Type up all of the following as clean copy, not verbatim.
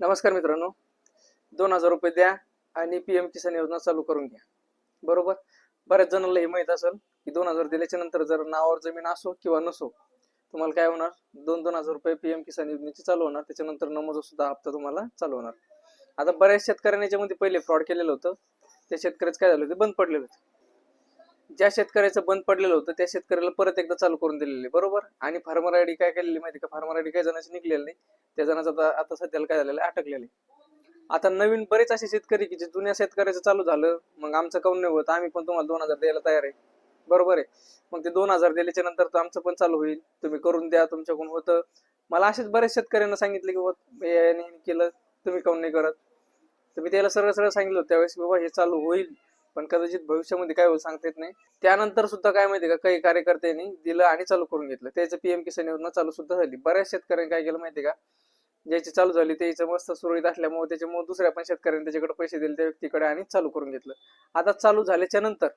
नमस्कार मित्रांनो. 2,000 रुपये द्या आणि पीएम किसान योजना चालू करून घ्या. बरोबर. बऱ्याच जणांना हे माहित असेल की 2,000 दिल्याच्या नंतर जर नावावर जमीन असो किंवा नसो, तुम्हाला काय होणार, 2,000 रुपये पीएम किसान योजनेचे चालू होणार. त्याच्यानंतर नमोद सुद्धा हप्ता तुम्हाला चालू होणार. आता बऱ्याच शेतकऱ्यांनी याच्यामध्ये पहिले फ्रॉड केलेलं होतं. त्या शेतकऱ्याचं काय झालं, ते बंद पडलेलं होतं. ज्या शेतकऱ्याचं बंद पडलेलं होतं त्या शेतकऱ्याला परत एकदा चालू करून दिलेले. बरोबर. आणि फार्मर आयडी काय केलेली माहिती का, फार्मर आयडी काही जणांची निघलेली नाही. त्या जणांचं आता सध्याला काय झालेलं, अटकलेले. आता नवीन बरेच असे शेतकरी की जे जुन्या शेतकऱ्याचं चालू झालं, मग आमचं काऊन नाही होत, आम्ही पण तुम्हाला 2,000 द्यायला तयार आहे. बरोबर आहे. मग ते 2,000 दिल्याच्या नंतर तर आमचं पण चालू होईल, तुम्ही करून द्या, तुमच्याकडून होतं. मला असेच बरेच शेतकऱ्यांना सांगितले की बाबा केलं, तुम्ही काऊन नाही करत. तर मी त्याला सरळ सरळ सांगितलं त्यावेळेस, बाबा हे चालू होईल, पण कदाचित भविष्यामध्ये काय होईल सांगता येत नाही. त्यानंतर सुद्धा काय माहिती का, काही कार्यकर्त्यांनी दिलं आणि चालू करून घेतलं. त्याचं पीएम किसान योजना चालू सुद्धा झाली. बऱ्याच शेतकऱ्यांनी काय केलं माहिती का, ज्याची चालू झाली त्याचं मस्त सुरळीत असल्यामुळे त्याच्यामुळे दुसऱ्या पण शेतकऱ्यांनी त्याच्याकडे पैसे दिले त्या व्यक्तीकडे आणि चालू करून घेतलं. आता चालू झाल्याच्या नंतर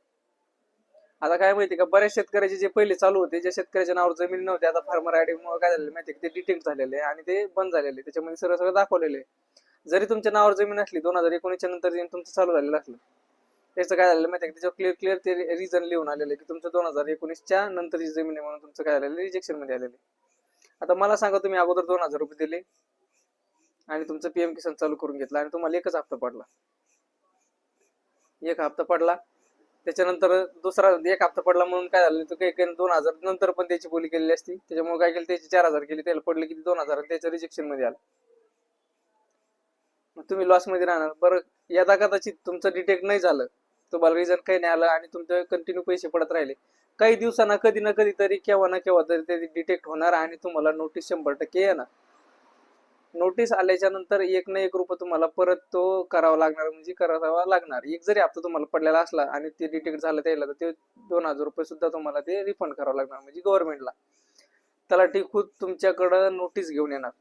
आता काय माहिती का, बऱ्याच शेतकऱ्याचे जे पहिले चालू होते, ज्या शेतकऱ्याच्या नावावर जमीन नव्हती, आता फार्मर आयडी मुळे काय झालेलं माहिती, ते डिटेक्ट झालेले आणि ते बंद झालेले. त्याच्यामध्ये सरळ सरळ दाखवलेले. जरी तुमच्या नावावर जमीन असली, 2019च्या नंतर तुमचं चालू झालेलं असलं, त्याचं काय झालेलं माहिती, त्याच्यावर क्लिअर क्लिअर ते रिझन लिहून आलेलं की तुमचं 2019च्या नंतरची जमीन आहे म्हणून तुमचं काय झालेलं, रिजेक्शन मध्ये आलेलं. आता मला सांगा, तुम्ही अगोदर 2,000 रुपये दिले आणि तुमचं पीएम किसान चालू करून घेतलं आणि तुम्हाला एकच हप्ता पडला, एक हप्ता पडला. त्याच्यानंतर दुसरा एक हप्ता पडला म्हणून काय झालं, तो काही 2,000 नंतर पण त्याची बोली केलेली असती. त्याच्यामुळे काय केलं, त्याची 4,000 केली, त्याला पडले किती, 2,000, आणि त्याचं रिजेक्शन मध्ये आलं. मग तुम्ही लॉस मध्ये राहणार. बरं, यदा कदाचित तुमचं डिटेक्ट नाही झालं, तुम्हाला रिझन काही नाही आलं आणि तुमचे कंटिन्यू पैसे पडत राहिले, काही दिवसांना कधी ना कधीतरी केव्हा ना केव्हा तरी ते डिटेक्ट होणार आणि तुम्हाला नोटीस 100% येणार. नोटीस आल्याच्या नंतर एक ना एक रुपये तुम्हाला परत तो करावा लागणार, म्हणजे करावा लागणार. एक जरी हप्ता तुम्हाला पडलेला असला आणि ते डिटेक्ट झालं त्याला, तर ते 2,000 रुपये सुद्धा तुम्हाला ते रिफंड करावं लागणार, म्हणजे गव्हर्नमेंटला. तलाठी खुद तुमच्याकडं नोटीस घेऊन येणार.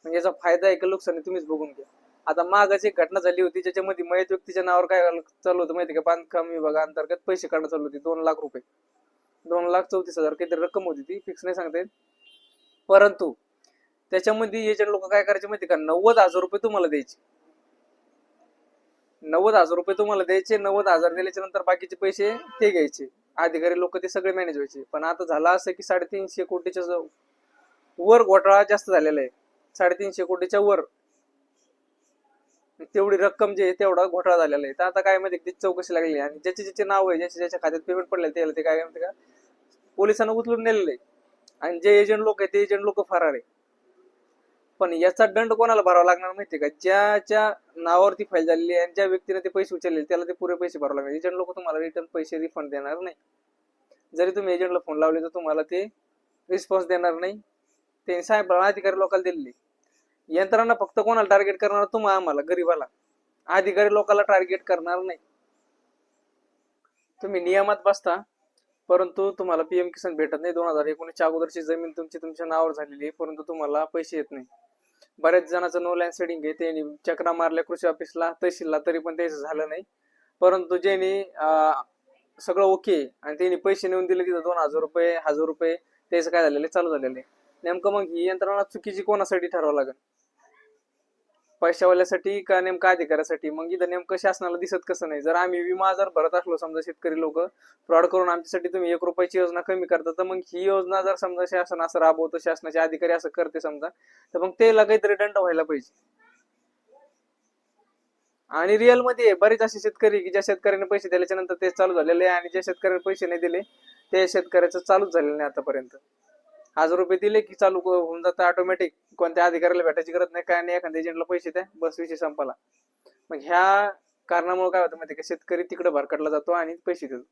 म्हणजे याचा फायदा आहे का नुकसान आहे तुम्हीच बघून घ्या. आता मागच एक घटना झाली होती, ज्याच्यामध्ये मयत व्यक्तीच्या नावावर काय चालू होतं माहिती का, बांधकाम विभागाअंतर्गत पैसे काढणं चालू होती. 2,00,000 रुपये, 2,34,000 काहीतरी रक्कम होती, ती फिक्स नाही सांगता येत. परंतु त्याच्यामध्ये एजंट लोक काय करायचे माहिती का, 90,000 रुपये तुम्हाला द्यायचे. 90,000 रुपये तुम्हाला द्यायचे. 90,000 दिल्याच्या नंतर बाकीचे पैसे ते घ्यायचे. अधिकारी लोक ते सगळे मॅनेज व्हायचे. पण आता झालं असं की 350 कोटीच्या वर घोटाळा जास्त झालेला आहे. 350 कोटीच्या वर तेवढी रक्कम जी आहे तेवढा घोटाळा झालेला आहे. तर आता काय माहिती, त्याची चौकशी लागली आणि ज्याचे ज्याचे नाव आहे, ज्याच्या ज्याच्या खात्यात पेमेंट पडले त्याला ते काय माहिती का, पोलिसांना उचलून नेलेलं आहे. आणि जे एजंट लोक आहे ते एजंट लोक फरार आहे. पण याचा दंड कोणाला भरावा लागणार माहितीये का, ज्याच्या नावावरती फाईल झालेली आहे आणि ज्या व्यक्तीने ते पैसे उचलले त्याला ते पुरे पैसे भरावे लागणार. एजंट लोक तुम्हाला रिटर्न पैसे रिफंड देणार नाही. जरी तुम्ही एजंटला फोन लावले तर तुम्हाला ते रिस्पॉन्स देणार नाही. ते साहेब अधिकारी लोकांना दिलेली. यंत्रणा फक्त कोणाला टार्गेट करणार, तुम्हाला, आम्हाला, गरीबाला. अधिकारी लोकांना टार्गेट करणार नाही. तुम्ही नियमात बसता, परंतु तुम्हाला पीएम किसान भेटत नाही. 2019च्या अगोदरची जमीन तुमची तुमच्या नावावर झालेली आहे, परंतु तुम्हाला पैसे येत नाही. बऱ्याच जणांचं नो लँड सेडिंग आहे, त्यांनी चक्रा मारल्या कृषी ऑफिसला, तहसीलला, तरी पण त्याचं झालं नाही. परंतु ज्यांनी सगळं ओके आणि त्यांनी पैसे नेऊन दिले तिथं 2,000 रुपये, 1,000 रुपये, त्याचं काय झालेलं चालू झालेलं आहे. नेमकं मग ही यंत्रणा चुकीची कोणासाठी ठरवावं लागेल, पैशावाल्यासाठी का नेमका अधिकाऱ्यासाठी? मग इथं नेमकं शासनाला दिसत कसं नाही? जर आम्ही विमा जर भरत असलो, समजा शेतकरी लोक फ्रॉड करून आमच्यासाठी तुम्ही 1 रुपयाची योजना कमी करता, तर मग ही योजना जर समजा शासन असं राबवतं, शासनाचे अधिकारी असं करते समजा, तर मग त्याला काहीतरी दंड व्हायला पाहिजे. आणि रिअल मध्ये बरेच असे शेतकरी की ज्या शेतकऱ्याने पैसे दिल्याच्या नंतर ते चालू झालेले आहे, आणि ज्या शेतकऱ्याने पैसे नाही दिले ते शेतकऱ्याचं चालूच झालेलं नाही आतापर्यंत. 1,000 रुपये दिले की चालू होऊन जातं ऑटोमॅटिक. कोणत्या अधिकाऱ्याला भेटायची गरज नाही, काय नाही, एखाद्या एजंटला पैसे द्या, बस विषय संपला. मग ह्या कारणामुळे काय होतं माहिती का, शेतकरी तिकडे भरकटला जातो आणि पैसे देतो.